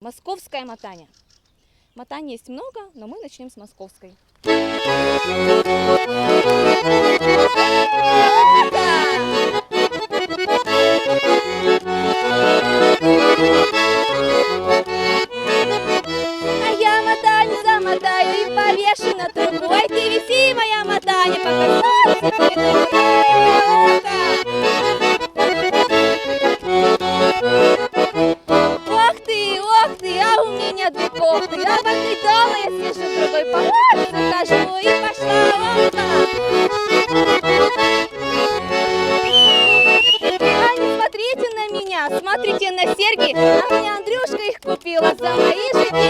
Московское мотание. Мотаний есть много, но мы начнем с московской. А я мотань замотаю и повешу над трубой. Ты виси, моя мотаня, пока солнце ох ты, а у меня две кофты. А в одной дома я съезжу, в другой по улице хожу. И пошла ока. А не смотрите на меня, смотрите на серьги. А мне Андрюшка их купила за мои же деньги.